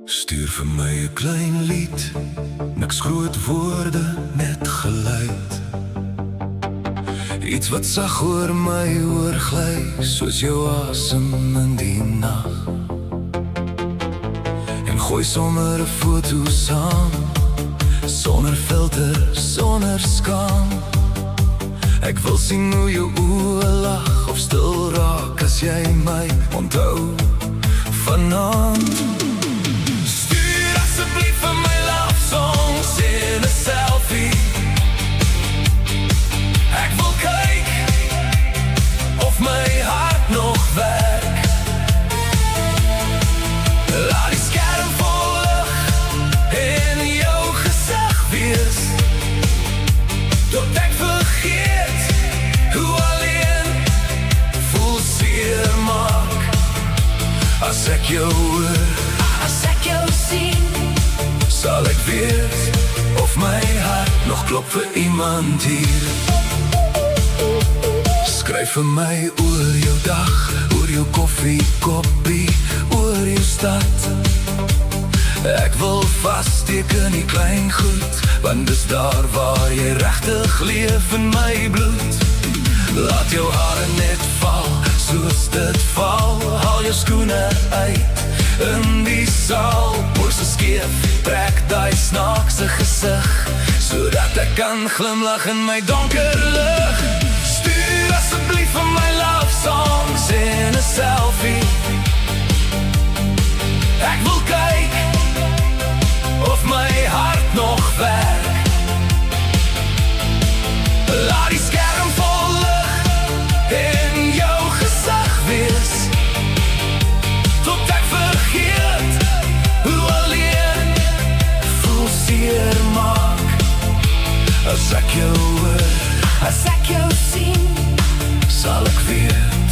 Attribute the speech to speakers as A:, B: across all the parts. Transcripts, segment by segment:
A: Stuur vir my 'n klein lied, niks groot woorde, net geluid. Iets wat sag oor my oorgly, soos jou asem in die nag. En gooi sommer 'n foto saam, sonder filter, sonder skaam. Ek wil sien hoe jou oë lag, of stil raak as jy my onthou vanaand. Asseblief vir my love songs in 'n selfie. Ek wil kyk of my hart nog werk. Laat die skerm vol lig in jou gesig wees, tot ek vergeet hoe alleen voel seer maak. As ek jou hoor, as ek jou sien, sal ek weet of my hart nog klop vir iemand hier. Skryf vir my oor jou dag, oor jou koffiekoppie, oor jou stad. Ek wil vassteek in die klein goed, want dis daar waar jy regtig leef in my bloed. Laat jou hare net val, soos dit val. Haal jou skoene uit in die saal, borste skeef, trek die snaakse gesig, sodat ek kan glimlach in my donker lig. Stuur asseblief vir my love songs in 'n selfie. Ek wil kyk of my hart nog werk. Laat die skerm vol lig in jou gesig wees, tot ek vergeet hoe alleen voel seer maak. As ek jou hoor, as ek jou sien, sal ek weet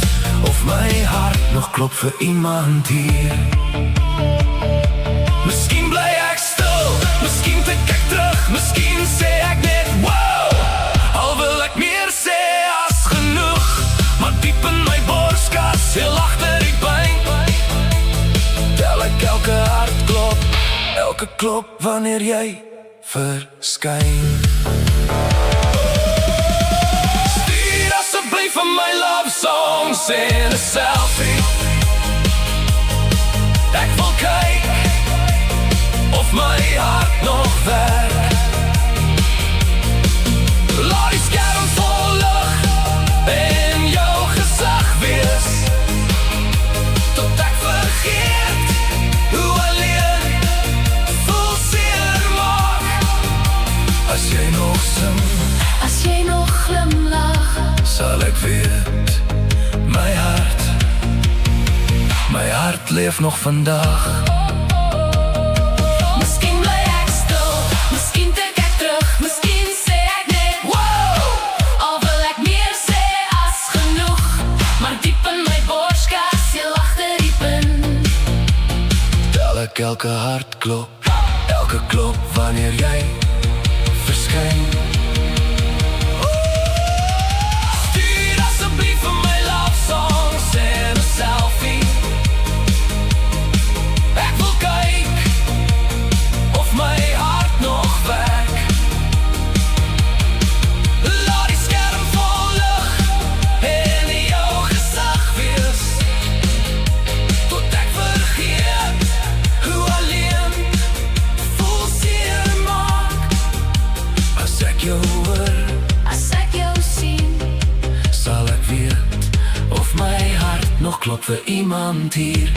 A: of my hart nog klop vir iemand hier. Miskien bly ek stil, miskien tik ek terug, miskien sê ek net wow. Al wil ek meer sê as genoeg, maar diep in my borskas, heel agter die pyn, tel ek elke hartklop, elke klop wanneer jy verskyn. Stuur asseblief vir my love songs in 'n selfie. Ek wil kyk of my hart nog werk. Laat die skerm vol lig in jou gesig wees, tot ek vergeet hoe alleen voel seer maak. As jy nog sing, as jy nog glimlach, sal ek weet my hart leef nog vandag. Miskien bly ek stil, miskien tik ek terug, miskien sê ek net wow. Al wil ek meer sê as genoeg, maar diep in my borskas, heel agter die punt, tel ek elke hartklop, elke klop wanneer jy verskyn. Stuur asseblief vir my love songs in 'n selfie. Ek wil kyk of my hart nog werk. Laat die skerm vol lig in jou gesig wees, tot ek vergeet hoe alleen voel seer maak. As ek jou hoor, as ek jou sien, sal ek weet of my hart nog klop vir iemand hier.